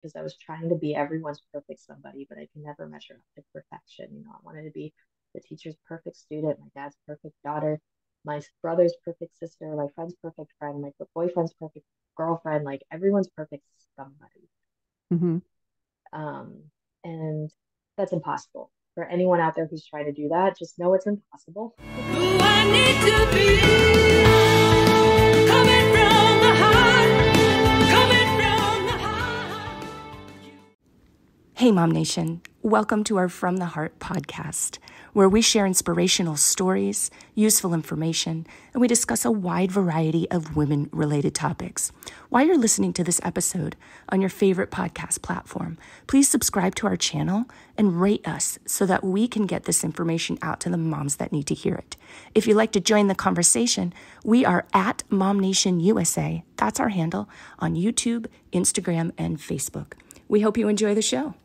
because I was trying to be everyone's perfect somebody, but I can never measure up to perfection. I wanted to be the teacher's perfect student, my dad's perfect daughter, my brother's perfect sister, my friend's perfect friend, my boyfriend's perfect girlfriend, like everyone's perfect somebody. Mm-hmm. Um, and that's impossible for anyone out there who's trying to do that. Just know it's impossible. Who I need to be coming from the heart, coming from the heart. Hey, MOMnation. Welcome to our From the Heart podcast, where we share inspirational stories, useful information, and we discuss a wide variety of women-related topics. While you're listening to this episode on your favorite podcast platform, please subscribe to our channel and rate us so that we can get this information out to the moms that need to hear it. If you'd like to join the conversation, we are at MOMnation USA. That's our handle on YouTube, Instagram, and Facebook. We hope you enjoy the show.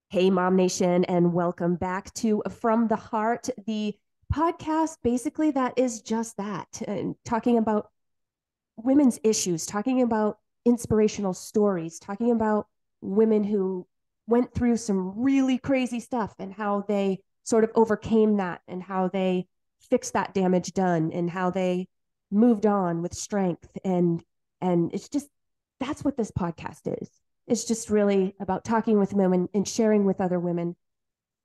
Hey, MOMnation, and welcome back to From the Heart, the podcast basically that is just that, and talking about women's issues, talking about inspirational stories, talking about women who went through some really crazy stuff and how they sort of overcame that and how they fixed that damage done and how they moved on with strength. And it's just, that's what this podcast is. It's just really about talking with women and sharing with other women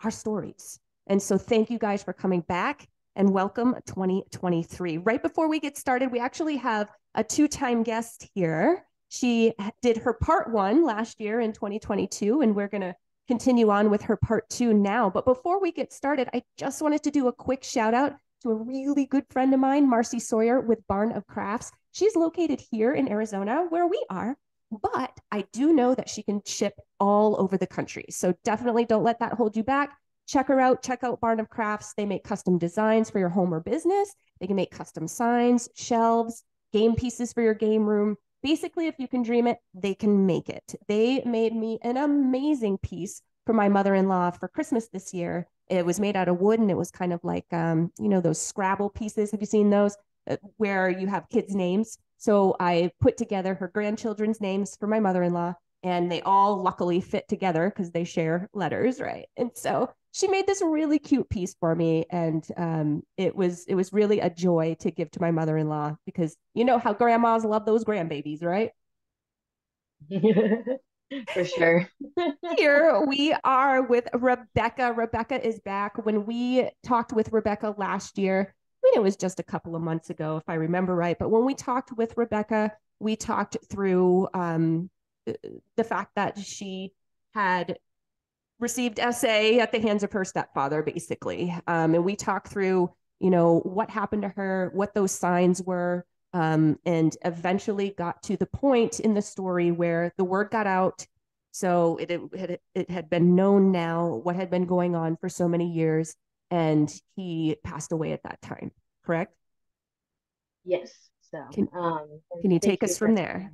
our stories. And so thank you guys for coming back and welcome 2023. Right before we get started, we actually have a two-time guest here. She did her part one last year in 2022, and we're going to continue on with her part two now. But before we get started, I just wanted to do a quick shout out to a really good friend of mine, Marcy Sawyer with Barn of Crafts. She's located here in Arizona, where we are, but I do know that she can ship all over the country. So definitely don't let that hold you back. Check her out. Check out Barn of Crafts. They make custom designs for your home or business. They can make custom signs, shelves, game pieces for your game room. Basically, if you can dream it, they can make it. They made me an amazing piece for my mother-in-law for Christmas this year. It was made out of wood, and it was kind of like, those Scrabble pieces. Have you seen those? Where you have kids' names. So I put together her grandchildren's names for my mother-in-law, and they all luckily fit together because they share letters, right? And so she made this really cute piece for me, and it was really a joy to give to my mother-in-law because you know how grandmas love those grandbabies, right? For sure. Here we are with Rebecca. Rebecca is back. When we talked with Rebecca last year, I mean, it was just a couple of months ago, if I remember right. But when we talked with Rebecca, we talked through the fact that she had received SA at the hands of her stepfather, basically. And we talked through, what happened to her, what those signs were, and eventually got to the point in the story where the word got out. So it had been known now what had been going on for so many years, and he passed away at that time. Correct? Yes. So, Can and can you thank take you us for from there?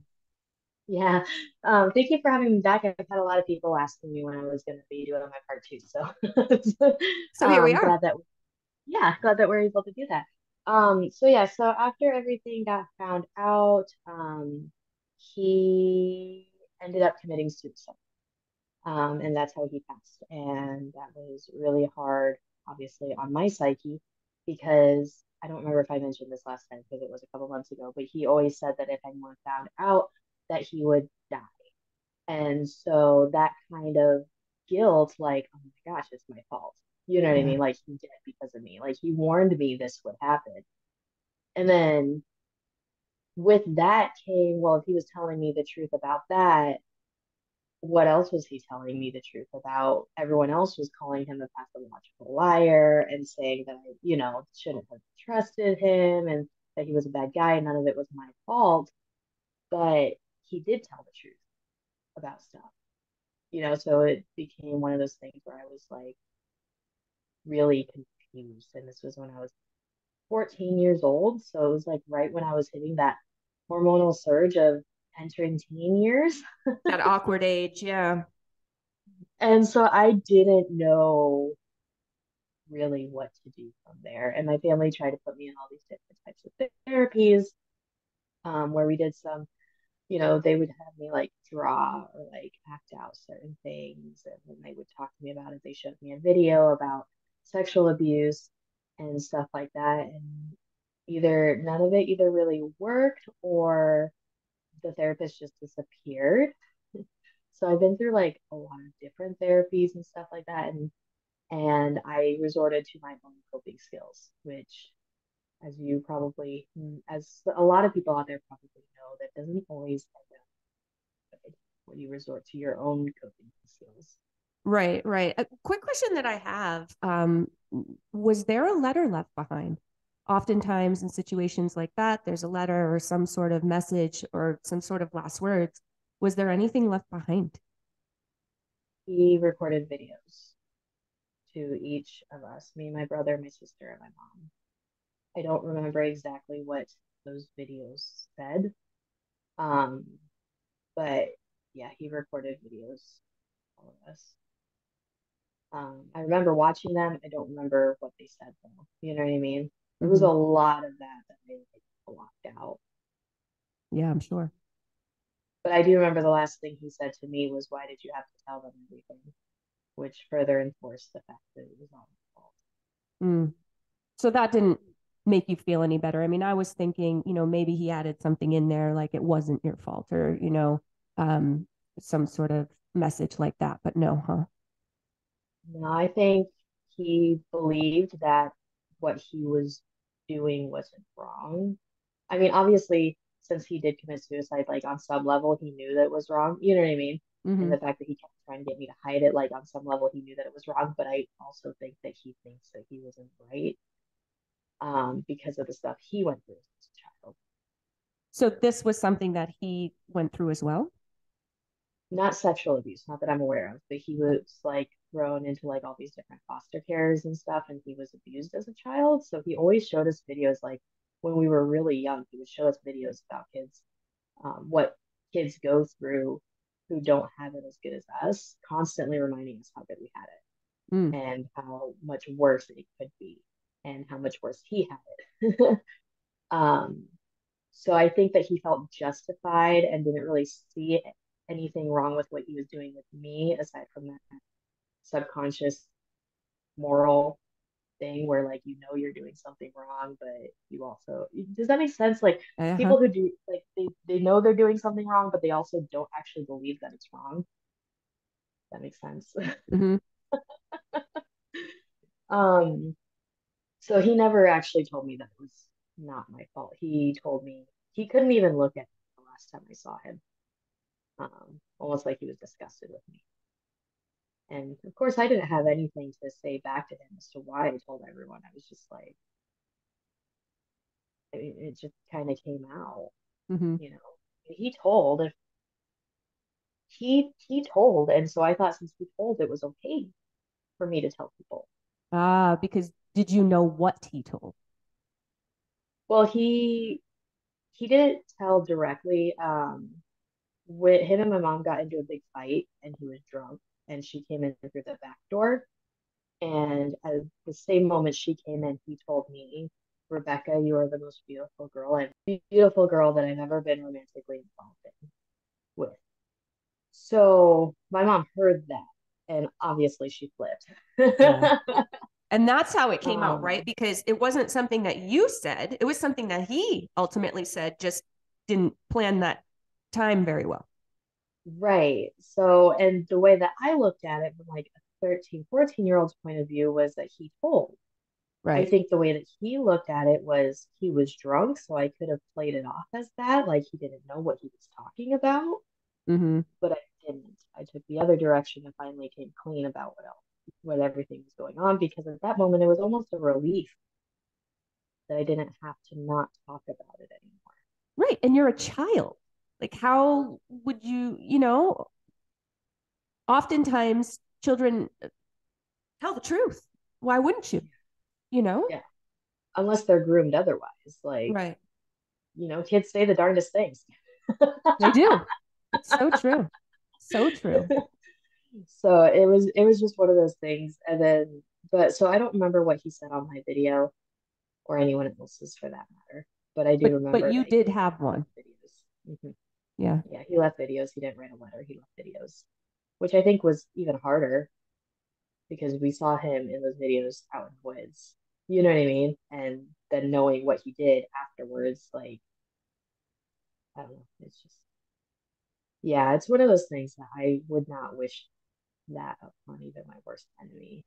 yeah. Thank you for having me back. I've had a lot of people asking me when I was going to be doing my part two. So, So here we are. glad that yeah, glad that we're able to do that. So yeah, so after everything got found out, he ended up committing suicide. And that's how he passed. And that was really hard, obviously, on my psyche because I don't remember if I mentioned this last time because it was a couple months ago, but he always said that if anyone found out that he would die. And so that kind of guilt, like, oh my gosh, it's my fault. You know what I Yeah. mean? Like he did it because of me. Like he warned me this would happen. And then with that came, well, if he was telling me the truth about that, what else was he telling me the truth about? Everyone else was calling him a pathological liar and saying that I, shouldn't have trusted him and that he was a bad guy. None of it was my fault. But he did tell the truth about stuff, so it became one of those things where I was like really confused. And this was when I was 14 years old. So it was like right when I was hitting that hormonal surge of entering teen years. That awkward age, yeah. And so I didn't know really what to do from there. And my family tried to put me in all these different types of therapies, where we did some they would have me like draw or like act out certain things. And then they would talk to me about it. They showed me a video about sexual abuse and stuff like that. And either none of it either really worked or the therapist just disappeared. So I've been through like a lot of different therapies and stuff like that. And I resorted to my own coping skills, which as you probably, as a lot of people out there probably know, that doesn't always end up good when you resort to your own coping skills. Right, right. A quick question that I have, was there a letter left behind? Oftentimes in situations like that, there's a letter or some sort of message or some sort of last words. Was there anything left behind? He recorded videos to each of us, me, my brother, my sister, and my mom. I don't remember exactly what those videos said. Um, but yeah, he recorded videos, all of us. I remember watching them. I don't remember what they said though. You know what I mean? There was Mm-hmm. a lot of that I like, blocked out. Yeah, I'm sure. But I do remember the last thing he said to me was, "Why did you have to tell them everything?" Which further enforced the fact that it was all my fault. Mm. So that didn't make you feel any better. I mean, I was thinking, maybe he added something in there like it wasn't your fault or, um, some sort of message like that, but no, huh? No, I think he believed that what he was doing wasn't wrong. I mean, obviously, since he did commit suicide, like on some level, he knew that it was wrong. You know what I mean? And Mm-hmm. the fact that he kept trying to get me to hide it, like on some level, he knew that it was wrong. But I also think that he thinks that he was in the right, because of the stuff he went through as a child. So this was something that he went through as well? Not sexual abuse, not that I'm aware of, but he was like thrown into like all these different foster cares and stuff, and he was abused as a child. So he always showed us videos like when we were really young, he would show us videos about kids, what kids go through who don't have it as good as us, constantly reminding us how good we had Mm. it and how much worse it could be and how much worse he had it. um, so I think that he felt justified and didn't really see anything wrong with what he was doing with me, aside from that subconscious moral thing where like you're doing something wrong, but you also, does that make sense? Like Uh-huh. people who do like they know they're doing something wrong, but they also don't actually believe that it's wrong. That makes sense. Mm-hmm. um, so he never actually told me that it was not my fault. He told me he couldn't even look at me the last time I saw him. Almost like he was disgusted with me. And of course, I didn't have anything to say back to him as to why I told everyone. I was just like, it just kind of came out, Mm-hmm. you know. He told if he told, and so I thought since he told, it was okay for me to tell people. Ah, because did you know what he told? Well, he didn't tell directly. With him and my mom got into a big fight, and he was drunk, and she came in through the back door. And at the same moment she came in, he told me, "Rebecca, you are the most beautiful girl that I've ever been romantically involved in with." So my mom heard that, and obviously she flipped. Yeah. And that's how it came out, right? um, Because it wasn't something that you said, it was something that he ultimately said, just didn't plan that time very well. right. So, and the way that I looked at it from like a 13, 14-year old's point of view was that he told. I Right. think the way that he looked at it was he was drunk, so I could have played it off as that, like he didn't know what he was talking about, Mm-hmm. but I didn't. I took the other direction and finally came clean about what everything was going on, because at that moment it was almost a relief that I didn't have to not talk about it anymore. Right. And you're a child. Like, how would you, oftentimes children tell the truth. Why wouldn't you? You know? Yeah, unless they're groomed otherwise. Like, Right. kids say the darndest things. They do. It's so true. So true. So it was just one of those things. And then, but so I don't remember what he said on my video or anyone else's for that matter. But I do But remember you that did he have had one. videos. Mhm. Yeah. Yeah, he left videos. He didn't write a letter. He left videos, which I think was even harder because we saw him in those videos out in the woods. You know what I mean? And then knowing what he did afterwards, like, I don't know. It's just, yeah, it's one of those things that I would not wish that upon even my worst enemy,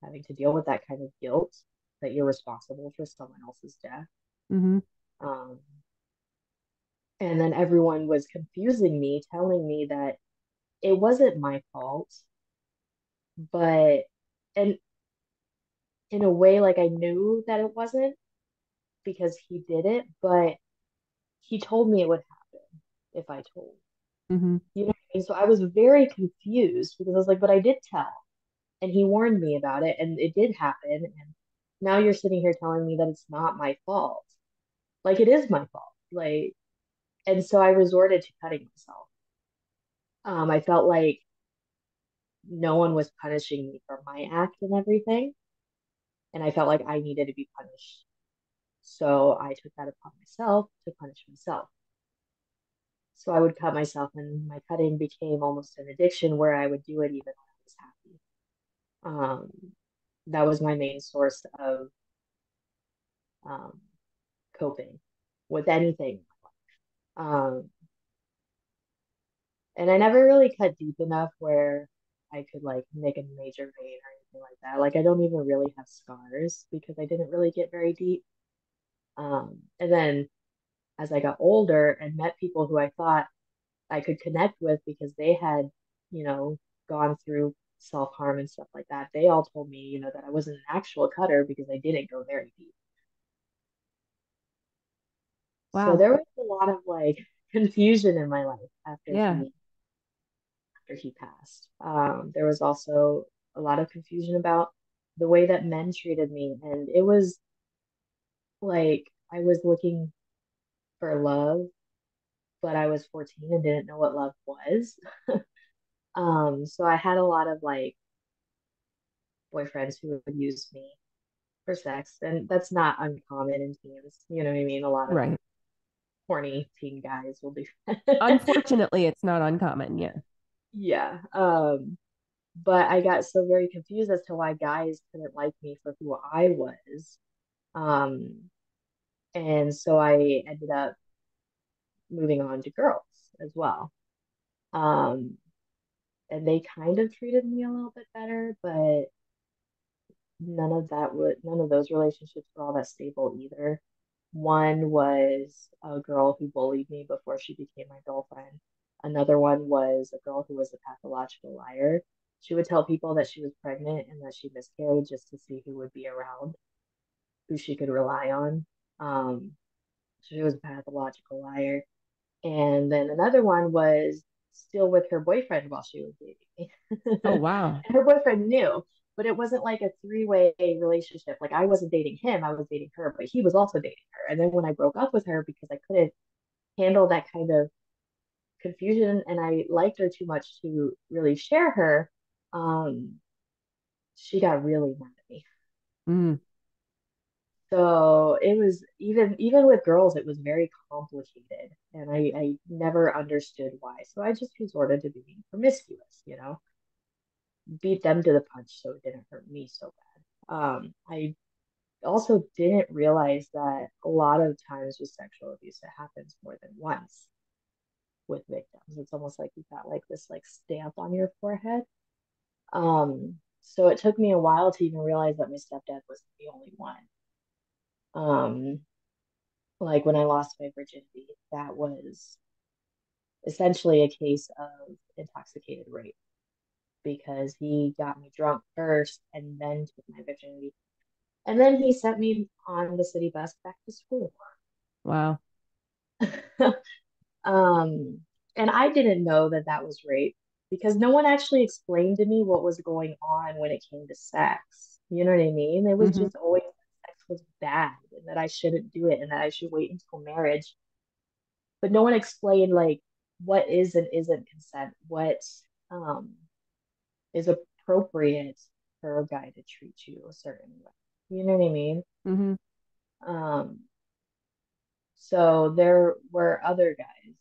having to deal with that kind of guilt that you're responsible for someone else's death. Mm-hmm. Um, and then everyone was confusing me, telling me that it wasn't my fault, but, and in a way, like I knew that it wasn't because he did it, but he told me it would happen if I told. Mm-hmm. You know what I mean? So I was very confused because I was like, but I did tell, and he warned me about it, and it did happen. And now you're sitting here telling me that it's not my fault. Like it is my fault. Like, and so I resorted to cutting myself. I felt like no one was punishing me for my act and everything, and I felt like I needed to be punished. So I took that upon myself to punish myself. So I would cut myself, and my cutting became almost an addiction where I would do it even when I was happy. That was my main source of um, coping with anything. Um, and I never really cut deep enough where I could like make a major vein or anything like that. Like I don't even really have scars because I didn't really get very deep. And then as I got older and met people who I thought I could connect with because they had, you know, gone through self-harm and stuff like that, they all told me, you know, that I wasn't an actual cutter because I didn't go very deep. So Wow. there was a lot of like confusion in my life Yeah. after he passed. There was also a lot of confusion about the way that men treated me, and it was like I was looking for love, but I was 14 and didn't know what love was. So I had a lot of like boyfriends who would use me for sex, and that's not uncommon in teens. You know what I mean? A lot of Right. horny teen guys will do that. Unfortunately, it's not uncommon. Yeah. Yeah. But I got so very confused as to why guys couldn't like me for who I was. Um, and so I ended up moving on to girls as well. Um, and they kind of treated me a little bit better, but none of those relationships were all that stable either. One was a girl who bullied me before she became my girlfriend. Another one was a girl who was a pathological liar. She would tell people that she was pregnant and that she miscarried just to see who would be around, who she could rely on. Um, she was a pathological liar. And then another one was still with her boyfriend while she was dating me. Oh, wow. And her boyfriend knew, but it wasn't like a three-way relationship. Like I wasn't dating him, I was dating her, but he was also dating her. And then when I broke up with her because I couldn't handle that kind of confusion and I liked her too much to really share her, um, she got really mad at me. Mm. So it was even with girls, it was very complicated, and I never understood why. So I just resorted to being promiscuous, you know, beat them to the punch so it didn't hurt me so bad. I also didn't realize that a lot of times with sexual abuse, it happens more than once with victims. It's almost like you got like this like stamp on your forehead. So it took me a while to even realize that my stepdad wasn't the only one. Um, like when I lost my virginity, that was essentially a case of intoxicated rape because he got me drunk first and then took my virginity. And then he sent me on the city bus back to school. Wow. um, and I didn't know that that was rape because no one actually explained to me what was going on when it came to sex. You know what I mean? It was Mm-hmm. just always that sex was bad and that I shouldn't do it and that I should wait until marriage, but no one explained like what is and isn't consent, what um is appropriate for a guy to treat you a certain way. You know what I mean? Mm-hmm. Um, so there were other guys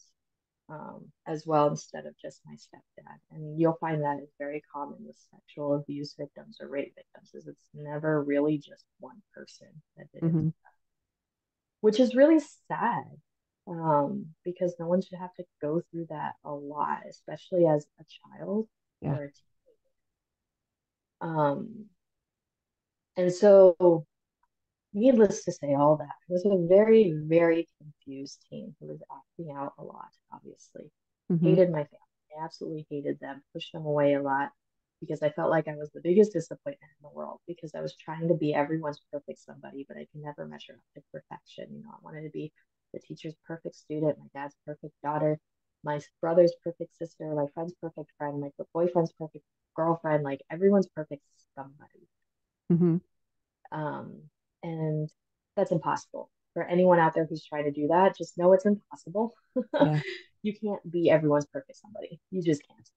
as well, instead of just my stepdad. And you'll find that is very common with sexual abuse victims or rape victims, is it's never really just one person that did it, Mm-hmm. which is really sad, because no one should have to go through that a lot, especially as a child Yeah. or a teen. Um, and so, needless to say, all that, it was a very, very confused teen who was acting out a lot, obviously. Mm-hmm. Hated my family. I absolutely hated them, pushed them away a lot because I felt like I was the biggest disappointment in the world because I was trying to be everyone's perfect somebody, but I could never measure up to perfection. I wanted to be the teacher's perfect student, my dad's perfect daughter, my brother's perfect sister, my friend's perfect friend, my boyfriend's perfect girlfriend, like everyone's perfect somebody. Mm-hmm. Um, and that's impossible for anyone out there who's trying to do that. Just know it's impossible. Yeah. You can't be everyone's perfect somebody. You just can't.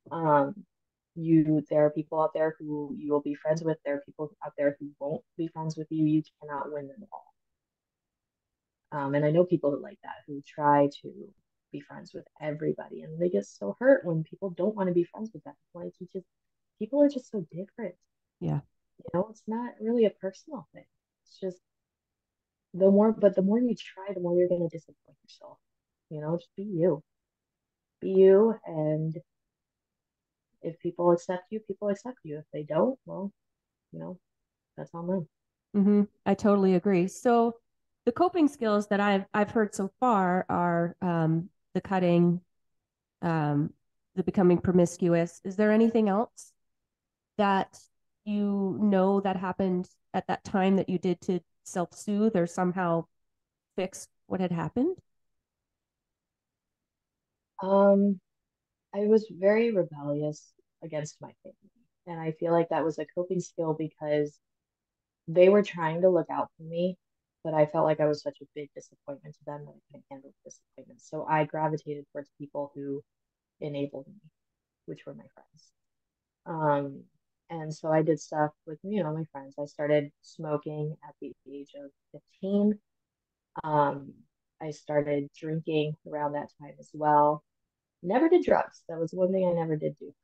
There are people out there who you will be friends with. There are people out there who won't be friends with you. You cannot win them all. And I know people who like that, who try to be friends with everybody, and they get so hurt when people don't want to be friends with them. Like people are just so different. Yeah. It's not really a personal thing. It's just but the more you try, the more you're going to disappoint yourself. Just be you. And if people accept you, people accept you. If they don't, well, you know, that's on them. Mm-hmm. I totally agree. So the coping skills that I've heard so far are the cutting, um, the becoming promiscuous. Is there anything else that you know that happened at that time that you did to self-soothe or somehow fix what had happened? Um, I was very rebellious against my family. And I feel like that was a coping skill because they were trying to look out for me, but I felt like I was such a big disappointment to them that I couldn't handle the disappointment. So I gravitated towards people who enabled me, which were my friends. Um, and so I did stuff with, my friends. I started smoking at the age of 15. Um, I started drinking around that time as well. Never did drugs. That was one thing I never did do.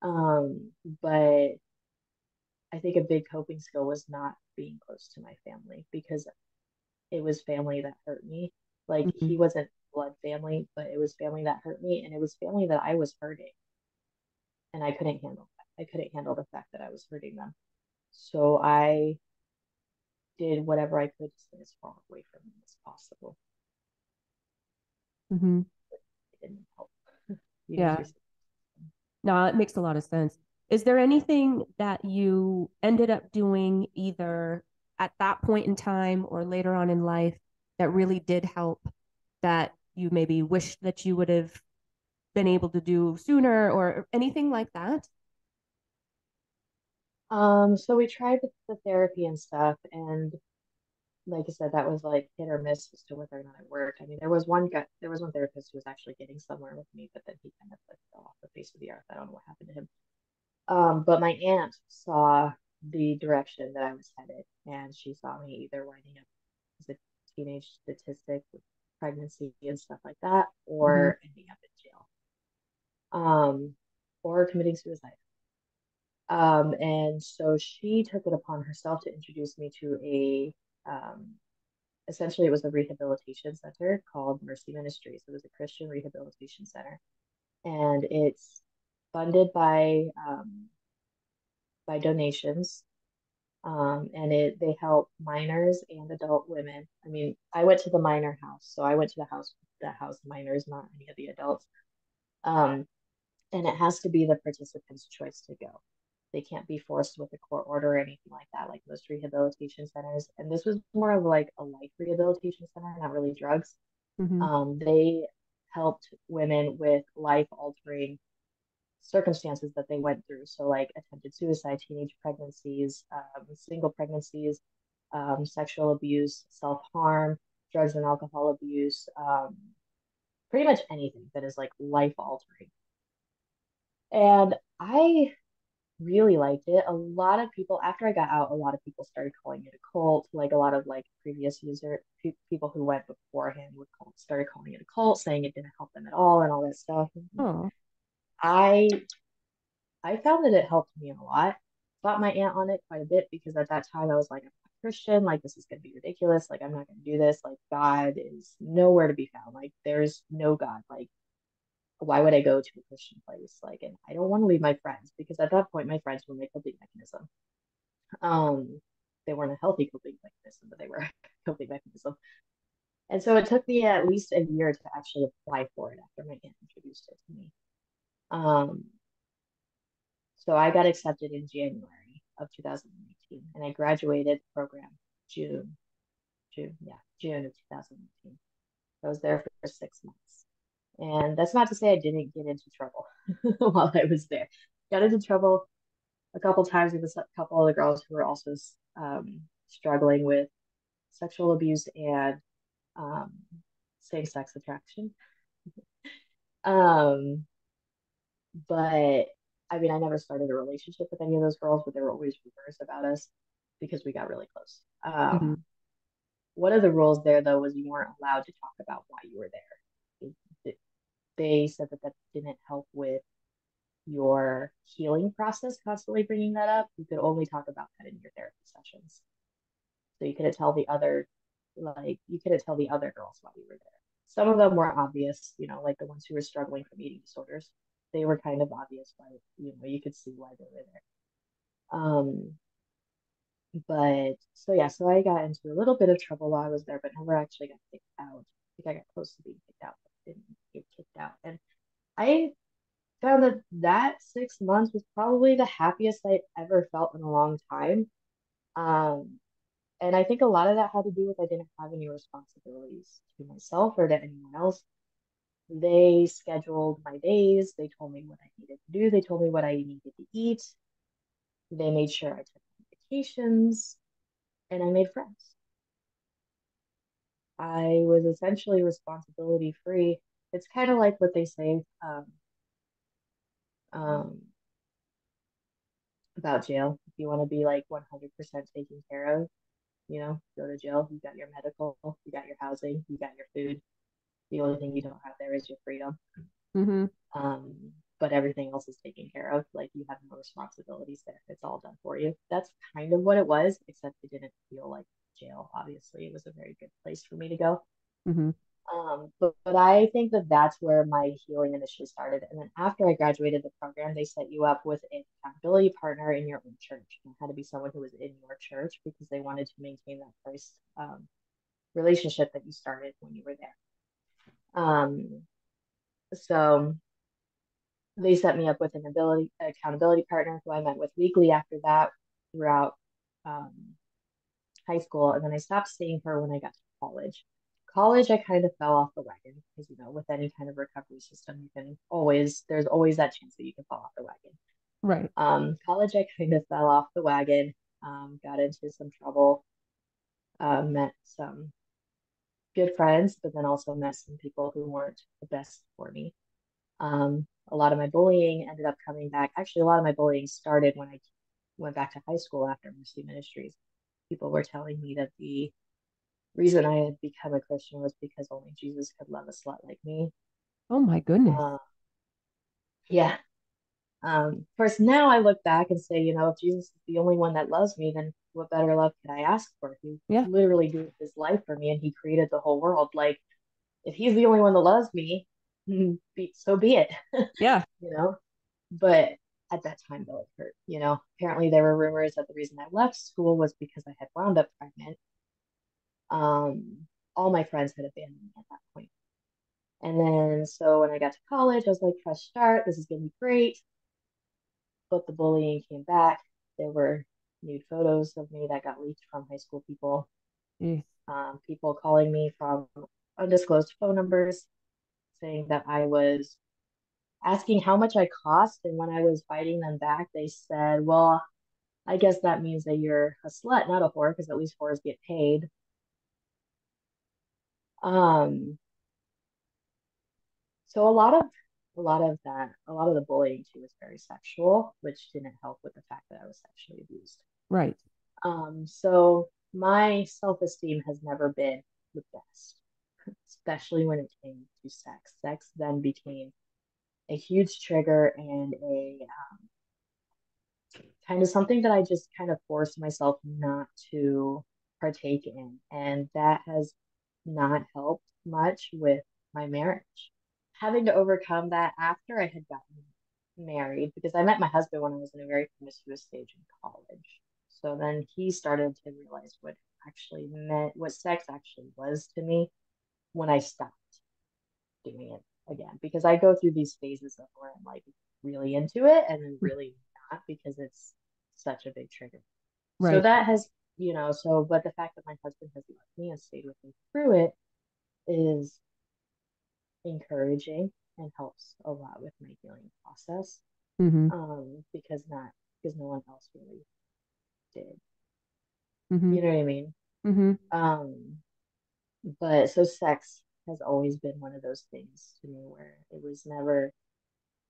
Um, but I think a big coping skill was not being close to my family because it was family that hurt me. Like Mm-hmm. he wasn't blood family, but it was family that hurt me, and it was family that I was hurting, and I couldn't handle that. I couldn't handle the fact that I was hurting them. So I did whatever I could to stay as far away from them as possible. Mm-hmm. It didn't help. You need Yeah. to. No, it makes a lot of sense. Is there anything that you ended up doing either at that point in time or later on in life that really did help that you maybe wish that you would have been able to do sooner or anything like that? So we tried the therapy and stuff, and like I said, that was like hit or miss as to whether or not it worked. I mean, there was one therapist who was actually getting somewhere with me, but then he kind of like fell off the face of the earth. I don't know what happened to him. But my aunt saw the direction that I was headed, and she saw me either winding up as a teenage statistic with pregnancy and stuff like that, Mm-hmm. or ending up in jail, um, or committing suicide. And so she took it upon herself to introduce me to um, essentially it was a rehabilitation center called Mercy Ministries. It was a Christian rehabilitation center, and it's funded by donations. And they help minors and adult women. I mean, I went to the minor house, so I went to the house that housed minors, not any of the adults. Um, and it has to be the participant's choice to go. They can't be forced with a court order or anything like that, like most rehabilitation centers. And this was more of like a life rehabilitation center, not really drugs. Mm-hmm. They helped women with life altering circumstances that they went through. So, like attempted suicide, teenage pregnancies, single pregnancies, sexual abuse, self harm, drugs and alcohol abuse, pretty much anything that is like life altering. And I really liked it. A lot of people, after I got out, a lot of people started calling it a cult. Like a lot of like previous people who went beforehand started calling it a cult, saying it didn't help them at all and all that stuff. Oh. I I found that it helped me a lot. Fought my aunt on it quite a bit because at that time I was like, I'm not Christian. Like, this is going to be ridiculous. Like, I'm not going to do this. Like, God is nowhere to be found. Like, there's no God. Like, why would I go to a Christian place? Like, and I don't want to leave my friends because at that point, my friends were my coping mechanism. Um, they weren't a healthy coping mechanism, but they were a coping mechanism. And so it took me at least a year to actually apply for it after my aunt introduced it to me. Um, So I got accepted in January of 2019, and I graduated the program June, June of 2019. I was there for 6 months. And that's not to say I didn't get into trouble while I was there. Got into trouble a couple times with a couple other girls who were also struggling with sexual abuse and um, same-sex attraction. Um, But I mean, I never started a relationship with any of those girls, but there were always rumors about us because we got really close. Mm-hmm. One of the rules there, though, was you weren't allowed to talk about why you were there. They said that that didn't help with your healing process, constantly bringing that up. You could only talk about that in your therapy sessions. So you couldn't tell the other girls why you were there. Some of them were obvious, like the ones who were struggling from eating disorders. They were kind of obvious why, you could see why they were there. But so yeah, so I got into a little bit of trouble while I was there, but never actually got kicked out. I think I got close to being kicked out, but didn't get kicked out. And I found that 6 months was probably the happiest I ever felt in a long time. Um, and I think a lot of that had to do with I didn't have any responsibilities to myself or to anyone else. They scheduled my days. They told me what I needed to do. They told me what I needed to eat. They made sure I took vacations and I made friends. I was essentially responsibility free. It's kind of like what they say um, about jail. If you want to be like 100% taken care of, go to jail. You got your medical, you got your housing, you got your food. The only thing you don't have there is your freedom. Mm-hmm. Um, but everything else is taken care of. Like you have no responsibilities there. It's all done for you. That's kind of what it was, except it didn't feel like jail. Obviously, it was a very good place for me to go. Mm-hmm. But I think that that's where my healing initially started. And then after I graduated the program, they set you up with an accountability partner in your own church. And it had to be someone who was in your church because they wanted to maintain that first relationship that you started when you were there. So they set me up with an accountability partner who I met with weekly after that throughout um, high school. And then I stopped seeing her when I got to college. College, I kind of fell off the wagon because, with any kind of recovery system, there's always that chance that you can fall off the wagon. Right. College, I kind of fell off the wagon, got into some trouble, met some good friends, but then also met some people who weren't the best for me. A lot of my bullying ended up coming back. Actually, a lot of my bullying started when I went back to high school after Mercy Ministries. People were telling me that the reason I had become a Christian was because only Jesus could love a slut like me. Oh my goodness. Yeah. Of course, now I look back and say, if Jesus is the only one that loves me, then what better love could I ask for? He Yeah. literally gave his life for me and he created the whole world. Like, if he's the only one that loves me, so be it. Yeah. But at that time, though, it hurt. Apparently there were rumors that the reason I left school was because I had wound up pregnant. All my friends had abandoned me at that point. And then, so when I got to college, I was like, fresh start, this is going to be great. But the bullying came back. There were nude photos of me that got leaked from high school people. Mm. People calling me from undisclosed phone numbers saying that I was asking how much I cost. And when I was fighting them back, they said, well, I guess that means that you're a slut, not a whore, because at least whores get paid. Um, so a lot of a lot of the bullying too was very sexual, which didn't help with the fact that I was sexually abused. Right. So my self-esteem has never been the best, especially when it came to sex. Sex then became a huge trigger and a kind of something that I just kind of forced myself not to partake in. And that has not helped much with my marriage. Having to overcome that after I had gotten married, because I met my husband when I was in a very promiscuous stage in college. So then he started to realize what actually meant, what sex actually was to me when I stopped doing it again. Because I go through these phases of where I'm like really into it and then really not because it's such a big trigger. So Right. that has, but the fact that my husband has loved me and stayed with me through it is encouraging and helps a lot with my healing process. Mm-hmm. Because no one else really did. Mm-hmm. You know what I mean? Mm-hmm. Um, but so sex has always been one of those things to me where it was never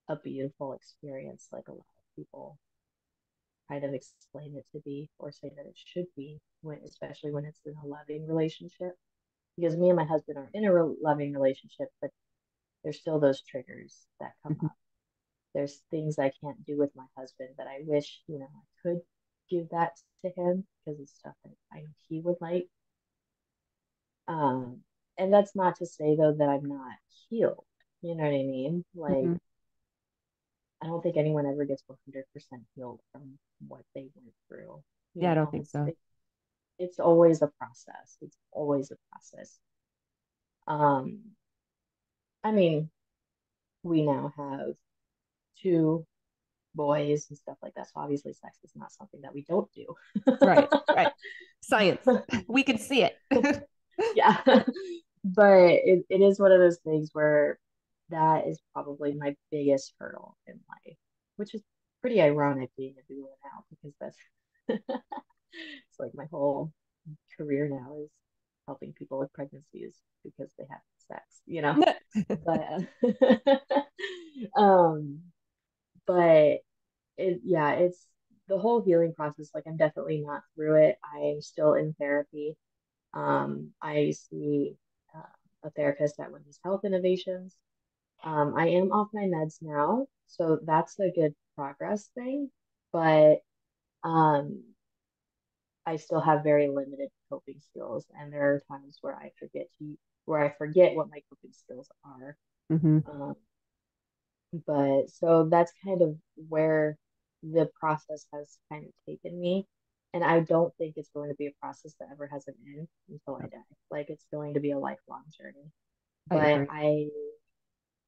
a beautiful experience like a lot of people kind of explain it to be or say that it should be when especially when it's in a loving relationship. Because me and my husband are in a loving relationship, but there's still those triggers that come Mm-hmm. up. There's things I can't do with my husband that I wish, I could give that to him because it's stuff that I know he would like. Um, and that's not to say though that I'm not healed. You know what I mean? Like Mm-hmm. I don't think anyone ever gets 100% healed from what they went through. Yeah, I don't think so. It's always a process. It's always a process. Um, I mean, we now have two boys and stuff like that. So obviously sex is not something that we don't do. Right. Right. Science. We can see it. Yeah. But it is one of those things where that is probably my biggest hurdle in life, which is pretty ironic being a doula now because that's it's like my whole career now is helping people with pregnancies because they have sex. But um but it's the whole healing process. Like I'm definitely not through it. I'm still in therapy. I see a therapist at Women's Health Innovations. I am off my meds now, so that's a good progress thing. But um, I still have very limited coping skills, and there are times where I forget what my coping skills are. Mm-hmm. Um, but so that's kind of where the process has kind of taken me. And I don't think it's going to be a process that ever has an end until I die. Like it's going to be a lifelong journey. I But agree.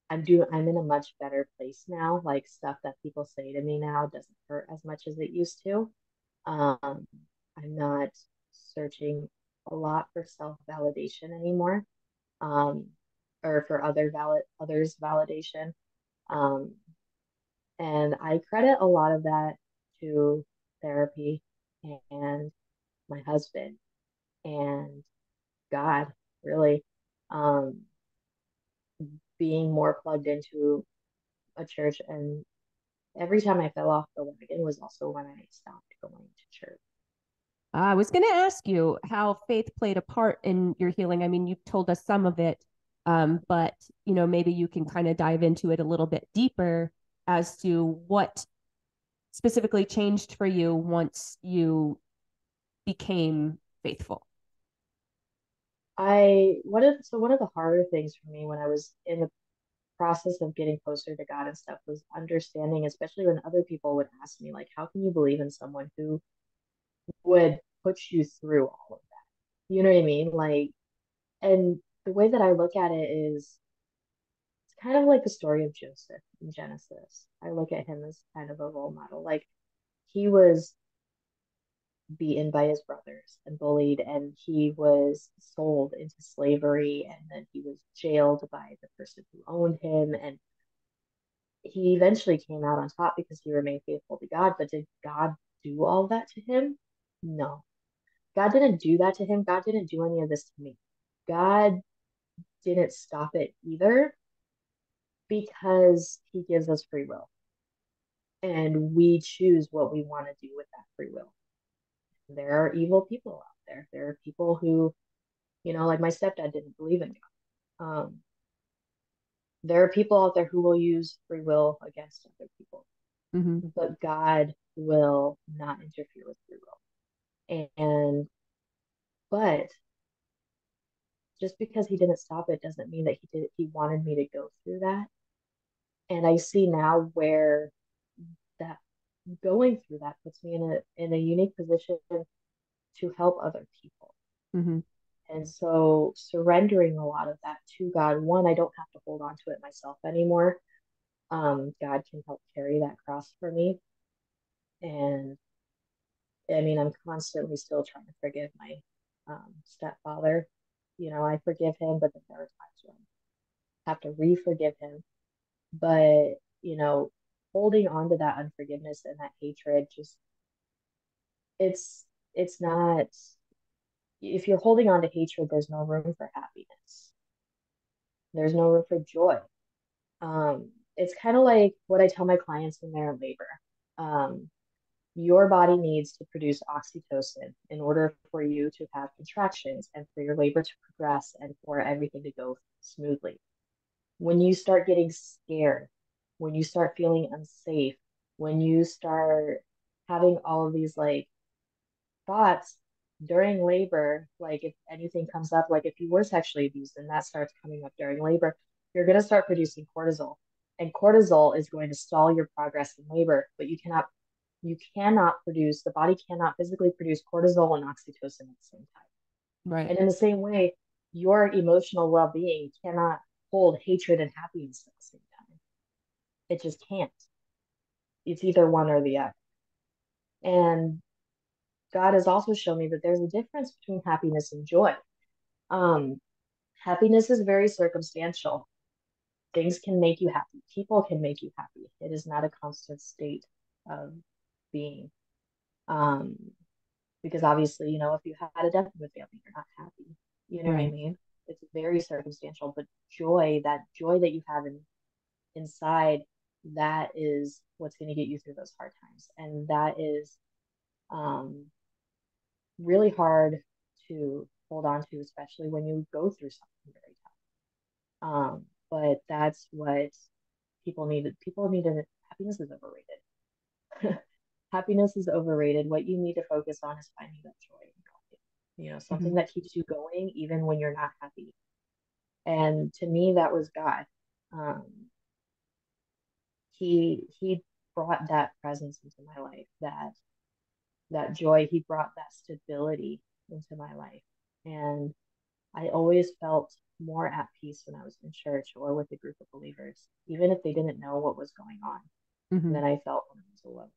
I'm in a much better place now. Like stuff that people say to me now doesn't hurt as much as it used to. Um, I'm not searching a lot for self-validation anymore. Um, or for others validation. Um, and I credit a lot of that to therapy and my husband and God, really. Um, being more plugged into a church. And every time I fell off the wagon was also when I stopped going to church. I was going to ask you how faith played a part in your healing. I mean, you've told us some of it, but maybe you can kind of dive into it a little bit deeper as to what specifically changed for you once you became faithful. One of the harder things for me when I was in the process of getting closer to God and stuff was understanding, especially when other people would ask me, like, how can you believe in someone who would put you through all of that? You know what I mean? Like, and the way that I look at it is it's kind of like the story of Joseph in Genesis. I look at him as kind of a role model. Like, he was beaten by his brothers and bullied, and he was sold into slavery, and then he was jailed by the person who owned him. And he eventually came out on top because he remained faithful to God. But did God do all that to him? No. God didn't do that to him. God didn't do any of this to me. God didn't stop it either. because he gives us free will and we choose what we want to do with that free will. There are evil people out there. There are people who, like my stepdad didn't believe in God. There are people out there who will use free will against other people, but God will not interfere with free will. But just because he didn't stop it doesn't mean that he wanted me to go through that. And I see now where that going through that puts me in a unique position to help other people. And so surrendering a lot of that to God, one, I don't have to hold on to it myself anymore. God can help carry that cross for me. And I mean, I'm constantly still trying to forgive my stepfather. I forgive him, but then there are times when I have to re-forgive him. But, holding on to that unforgiveness and that hatred, just it's not, if you're holding on to hatred, there's no room for happiness. There's no room for joy. It's kind of like what I tell my clients when they're in labor. Your body needs to produce oxytocin in order for you to have contractions and for your labor to progress and for everything to go smoothly. When you start getting scared, when you start feeling unsafe, when you start having all of these like thoughts during labor, like if anything comes up, like if you were sexually abused and that starts coming up during labor, you're going to start producing cortisol. And cortisol is going to stall your progress in labor, but you cannot produce, the body cannot physically produce cortisol and oxytocin at the same time. Right. And in the same way, your emotional well-being cannot hold hatred and happiness at the same time. It just can't. It's either one or the other. And God has also shown me that there's a difference between happiness and joy. Happiness is very circumstantial. Things can make you happy. People can make you happy. It is not a constant state of being. Because obviously, if you had a death in the family, you're not happy. You know what I mean? It's very circumstantial, but that joy that you have inside, that is what's going to get you through those hard times. And that is really hard to hold on to, especially when you go through something very tough. But that's what people need. Happiness is overrated. Happiness is overrated. What you need to focus on is finding that joy in your life. Something that keeps you going even when you're not happy. And to me, that was God. He brought that presence into my life, that joy. He brought that stability into my life. And I always felt more at peace when I was in church or with a group of believers, even if they didn't know what was going on, than I felt when I was alone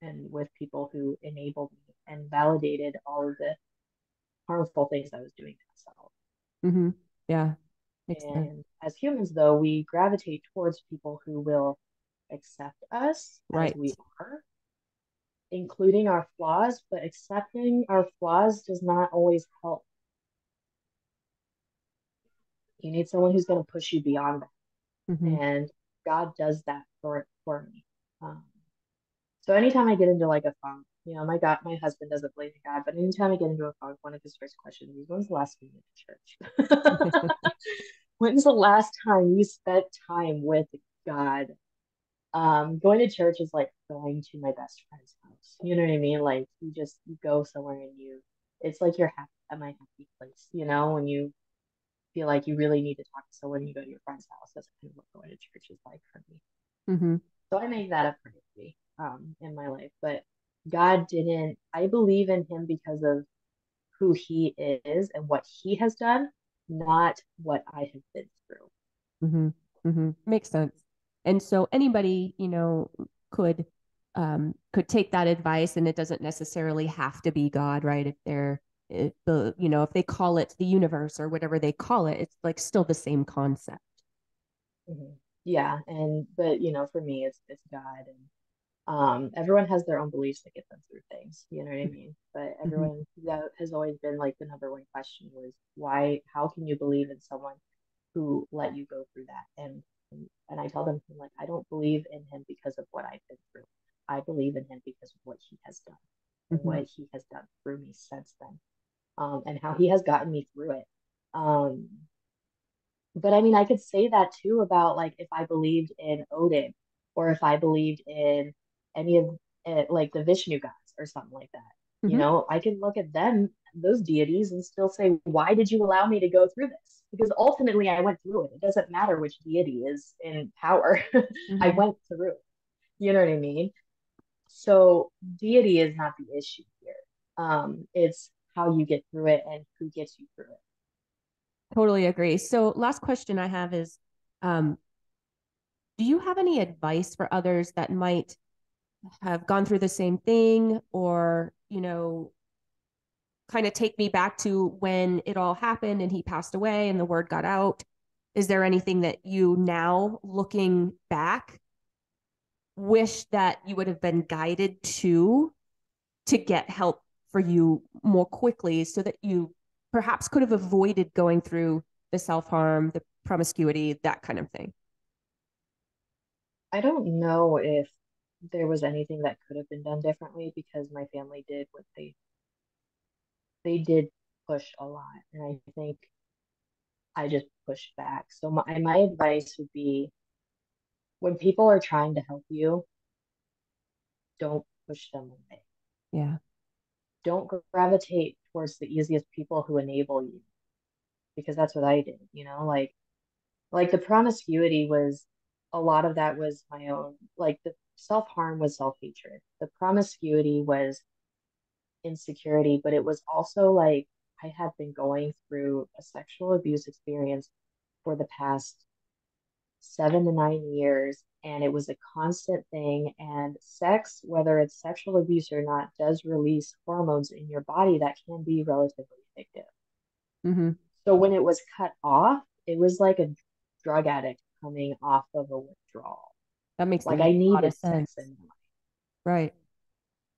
and with people who enabled me and validated all of the harmful things I was doing to myself. Yeah. And as humans, though, we gravitate towards people who will accept us as we are, including our flaws, but accepting our flaws does not always help. You need someone who's going to push you beyond that. And God does that for me. So anytime I get into like a funk, my husband doesn't believe in God, but anytime I get into a funk, one of his first questions is, when's the last time you went to church? When's the last time you spent time with God? Going to church is like going to my best friend's house. You know what I mean? Like you go somewhere and it's like you're happy at my happy place, when you feel like you really need to talk to someone, you go to your friend's house. That's kind of what going to church is like for me. So I make that a priority in my life. But God didn't, I believe in him because of who he is and what he has done, not what I have been through. Makes sense. And so anybody, could take that advice, and it doesn't necessarily have to be God, right? If they call it the universe or whatever they call it, it's like still the same concept. Yeah. But for me, it's God, and everyone has their own beliefs that get them through things, you know what I mean? But everyone, that has always been like the number one question was, how can you believe in someone who let you go through that? And And I tell them, I'm like, I don't believe in him because of what I've been through. I believe in him because of what he has done and Mm-hmm. what he has done through me since then, and how he has gotten me through it. But I mean, I could say that too about like if I believed in Odin or if I believed in any of it, like the Vishnu gods or something like that. You Mm-hmm. know, I can look at them, those deities, and still say, why did you allow me to go through this? Because ultimately I went through it. It doesn't matter which deity is in power. I Mm-hmm. went through it. You know what I mean? So deity is not the issue here. It's how you get through it and who gets you through it. Totally agree. So last question I have is, um, do you have any advice for others that might have gone through the same thing or, kind of take me back to when it all happened and he passed away and the word got out? Is there anything that you now looking back wish that you would have been guided to get help for you more quickly so that you perhaps could have avoided going through the self-harm, the promiscuity, that kind of thing? I don't know if there was anything that could have been done differently because my family did what they did push a lot, and I think I just pushed back. So my advice would be when people are trying to help you, don't push them away. Yeah. Don't gravitate towards the easiest people who enable you because that's what I did, you know, like the promiscuity was a lot of that was my own, like the self-harm was self-hatred. The promiscuity was insecurity, but it was also like I had been going through a sexual abuse experience for the past 7 to 9 years, and it was a constant thing. And sex, whether it's sexual abuse or not, does release hormones in your body that can be relatively addictive. Mm-hmm. So when it was cut off, it was like a drug addict coming off of a withdrawal. That makes a Like I lot of needed sense. sex in my life, Right.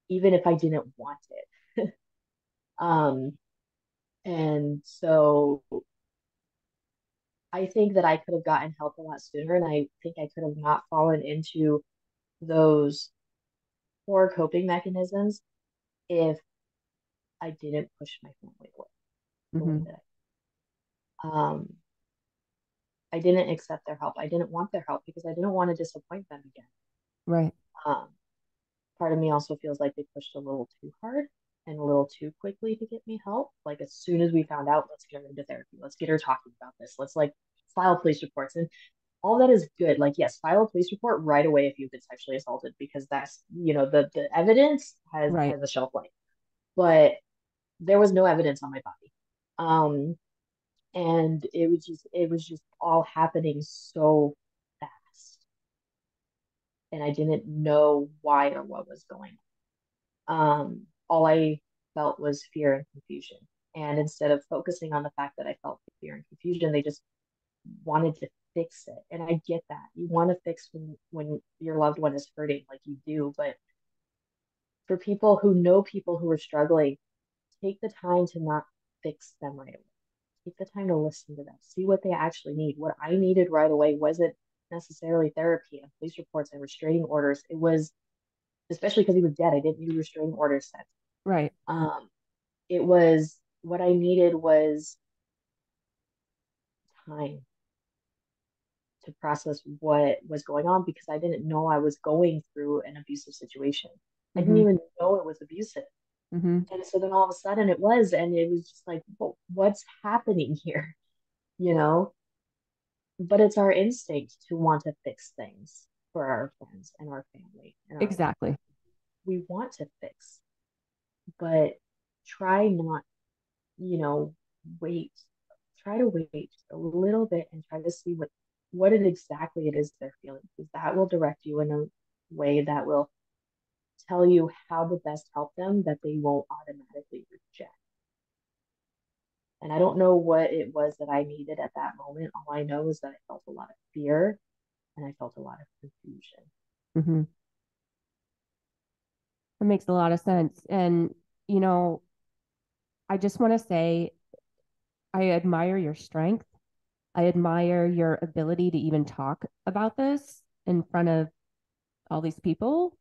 even if I didn't want it. um, and so I think that I could have gotten help a lot sooner, and I think I could have not fallen into those poor coping mechanisms if I didn't push my family away the way Mm-hmm. that I didn't accept their help. I didn't want their help because I didn't want to disappoint them again. Right. Um, Part of me also feels like they pushed a little too hard and a little too quickly to get me help. Like as soon as we found out, let's get her into therapy. Let's get her talking about this. Let's like file police reports. And all that is good. Like, yes, file a police report right away if you've been sexually assaulted because that's, you know, the evidence Right. has a shelf life. But there was no evidence on my body. And it was just all happening so fast. And I didn't know why or what was going on. All I felt was fear and confusion. And instead of focusing on the fact that I felt fear and confusion, they just wanted to fix it. And I get that. You want to fix when your loved one is hurting like you do. But for people who know people who are struggling, take the time to not fix them right away. Take the time to listen to them, see what they actually need. What I needed right away wasn't necessarily therapy and police reports and restraining orders. It was, especially because he was dead, I didn't need restraining orders sent. Right. Um, it was what I needed was time to process what was going on because I didn't know I was going through an abusive situation. I didn't Mm-hmm. even know it was abusive. Mm-hmm. And so then all of a sudden it was, and it was just like, well, what's happening here? You know? But it's our instinct to want to fix things for our friends and our family and our loved Exactly. ones. We want to fix, but try not, you know, wait. Try to wait a little bit and try to see what it exactly it is they're feeling, because that will direct you in a way that will tell you how to best help them that they won't automatically reject. And I don't know what it was that I needed at that moment. All I know is that I felt a lot of fear and I felt a lot of confusion. Mm-hmm. That makes a lot of sense. And, you know, I just want to say I admire your strength. I admire your ability to even talk about this in front of all these people,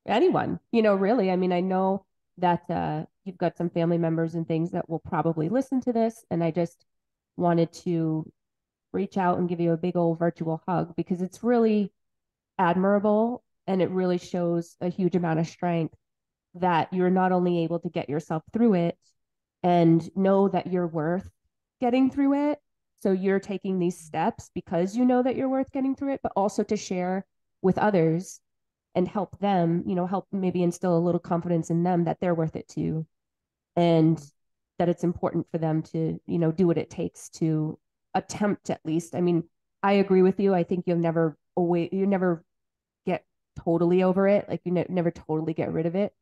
anyone, really. I mean, I know that you've got some family members and things that will probably listen to this. And I just wanted to reach out and give you a big old virtual hug because it's really admirable and it really shows a huge amount of strength that you're not only able to get yourself through it and know that you're worth getting through it. So you're taking these steps because you know that you're worth getting through it, but also to share with others and help them, help maybe instill a little confidence in them that they're worth it too. And that it's important for them to, do what it takes to attempt at least. I mean, I agree with you. I think you never get totally over it. Like never totally get rid of it.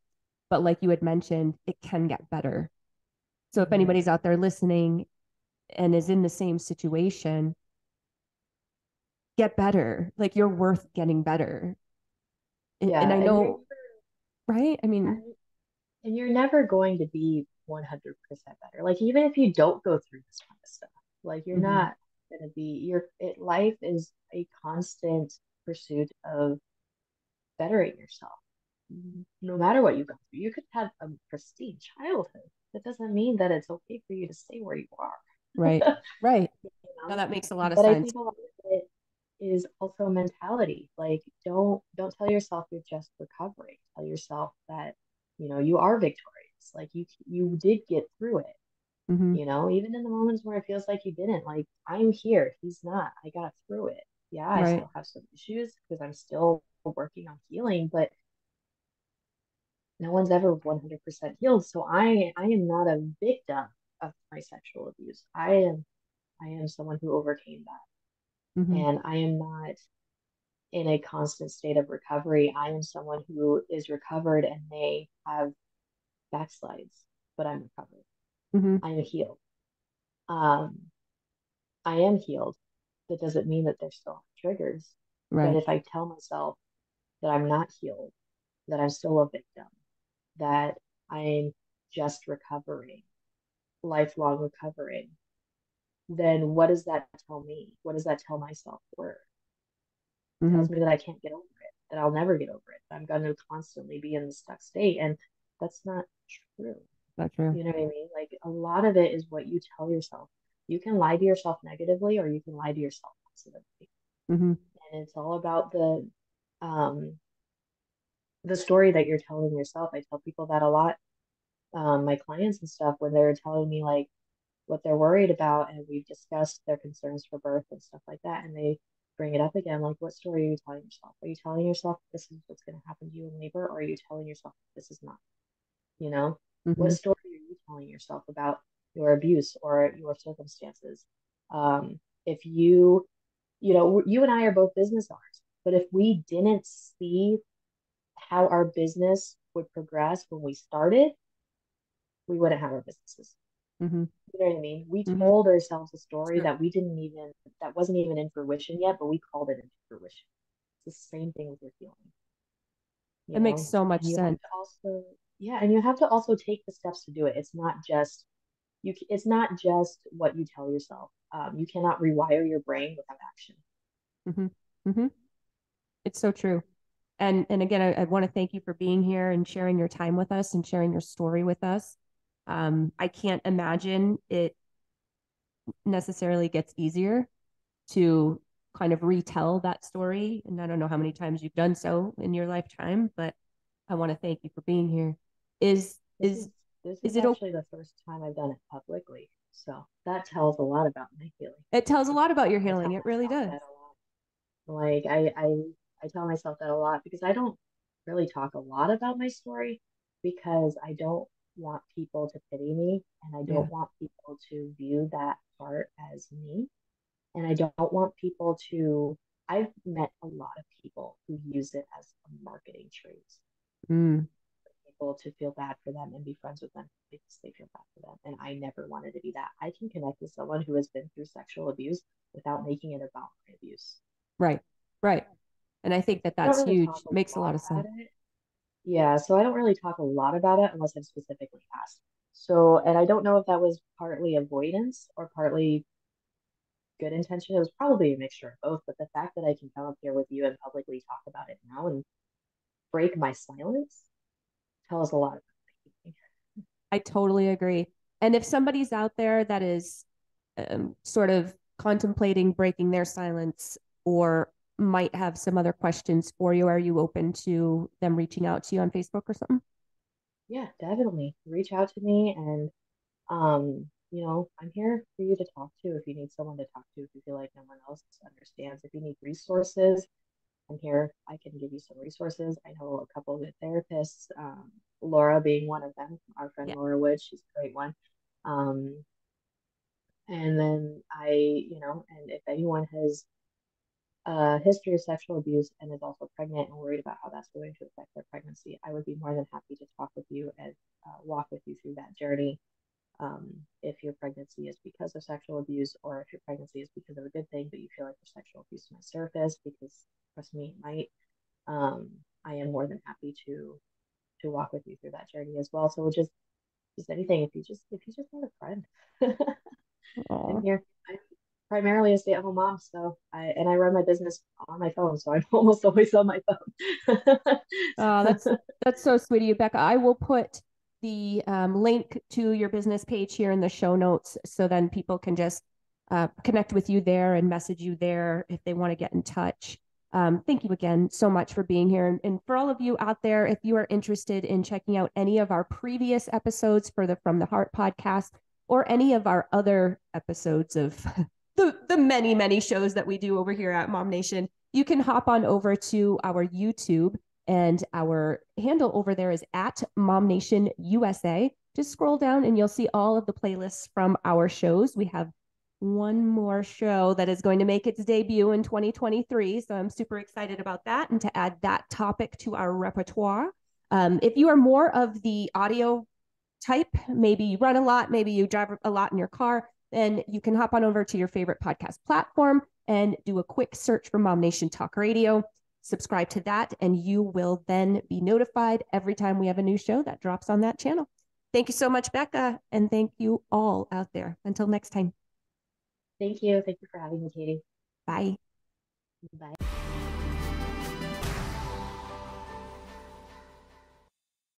But like you had mentioned, it can get better. So if Mhm. anybody's out there listening and is in the same situation, get better. Like you're worth getting better. And Yeah, I know, right? I mean, and you're never going to be 100% better. Like even if you don't go through this kind of stuff, like you're mm-hmm, not gonna be life is a constant pursuit of bettering yourself. No matter what you go through, you could have a pristine childhood. That doesn't mean that it's okay for you to stay where you right, are. right. You Now know? that makes a lot of But I sense. think a lot of it is also mentality. Like don't tell yourself you're just recovering. Tell yourself that, you are victorious. Like you did get through it, Mm-hmm, even in the moments where it feels like you didn't. Like I'm here, he's not. I got through it. Yeah, I right. still have some issues because I'm still working on healing, but no one's ever 100% healed. So I am not a victim of my sexual abuse. I am someone who overcame that. Mm-hmm, And I am not in a constant state of recovery. I am someone who is recovered and may have backslides, but I'm recovered. mm-hmm, I am healed. Um, I am healed. That doesn't mean that there's still triggers. But right. if I tell myself that I'm not healed, that I'm still a victim, that I'm just recovering, lifelong recovering, then what does that tell me? What does that tell myself? Worth? It Mm-hmm, tells me that I can't get over it, that I'll never get over it, that I'm going to constantly be in the stuck state. And that's not true. that's true. You know what I mean? Like a lot of it is what you tell yourself. You can lie to yourself negatively or you can lie to yourself positively. Mm-hmm, And it's all about um the story that you're telling yourself. I tell people that a lot. My clients and stuff, when they're telling me like what they're worried about, and we've discussed their concerns for birth and stuff like that, and they bring it up again, like, what story are you telling yourself? Are you telling yourself this is what's going to happen to you in labor, or are you telling yourself this is not? You know, what mm-hmm, story are you telling yourself about your abuse or your circumstances? If you and I are both business owners, but if we didn't see how our business would progress when we started, we wouldn't have our businesses. mm-hmm, You know what I mean? We mm-hmm. told ourselves a story True. that wasn't even in fruition yet, but we called it into fruition. It's the same thing with your healing, It makes you know? so much And you have sense. to also, yeah, and you have to also take the steps to do it. It's not just what you tell yourself. You cannot rewire your brain without action. Mm-hmm, mm-hmm. It's so true. And again, I want to thank you for being here and sharing your time with us and sharing your story with us. I can't imagine it necessarily gets easier to kind of retell that story. And I don't know how many times you've done so in your lifetime, but I want to thank you for being here. Is This is is this is is it? actually the first time I've done it publicly. So that tells a lot about my healing. It tells a lot about your I healing. tell It really myself does. that a lot. Like I tell myself that a lot because I don't really talk a lot about my story because I don't want people to pity me and I Yeah. don't want people to view that part as me. And I don't want people to I've met a lot of people who use it as a marketing trait Mm, for people to feel bad for them and be friends with them because they feel bad for them. And I never wanted to be that. I can connect with someone who has been through sexual abuse without making it about my abuse. right. Right. And I think that I don't that's really huge. talk a Makes a lot lot of about sense. it. Yeah, so I don't really talk a lot about it unless I'm specifically asked. So, and I don't know if that was partly avoidance or partly good intention. It was probably a mixture of both, but the fact that I can come up here with you and publicly talk about it now and break my silence tells a lot about me. I totally agree. And if somebody's out there that is sort of contemplating breaking their silence or might have some other questions for you, are you open to them reaching out to you on Facebook or something? Yeah, definitely. Reach out to me and I'm here for you to talk to if you need someone to talk to, if you feel like no one else understands. If you need resources, I'm here. I can give you some resources. I know a couple of good therapists, Laura being one of them, our friend Yeah. Laura Wood, she's a great one. Um, and then and if anyone has a history of sexual abuse and is also pregnant and worried about how that's going to affect their pregnancy, I would be more than happy to talk with you and walk with you through that journey. If your pregnancy is because of sexual abuse, or if your pregnancy is because of a good thing, but you feel like there's sexual abuse might surface, because trust me, it might. Um, I am more than happy to walk with you through that journey as well. So just anything, if you just want a friend, I'm Aw. here. I'm primarily a stay-at-home mom, so I run my business on my phone, so I'm almost always on my phone. That's so sweet of you, Becca. I will put the link to your business page here in the show notes, so then people can just connect with you there and message you there if they want to get in touch. Thank you again so much for being here. And for all of you out there, if you are interested in checking out any of our previous episodes for the From the Heart podcast, or any of our other episodes of the many, many shows that we do over here at MOMnation, you can hop on over to our YouTube, and our handle over there is at MOMnation USA. Just scroll down and you'll see all of the playlists from our shows. We have one more show that is going to make its debut in 2023. So I'm super excited about that and to add that topic to our repertoire. If you are more of the audio type, maybe you run a lot, maybe you drive a lot in your car, then you can hop on over to your favorite podcast platform and do a quick search for MOMnation Talk Radio. Subscribe to that, and you will then be notified every time we have a new show that drops on that channel. Thank you so much, Becca, and thank you all out there. Until next time. Thank you. Thank you for having me, Katie. Bye. Bye.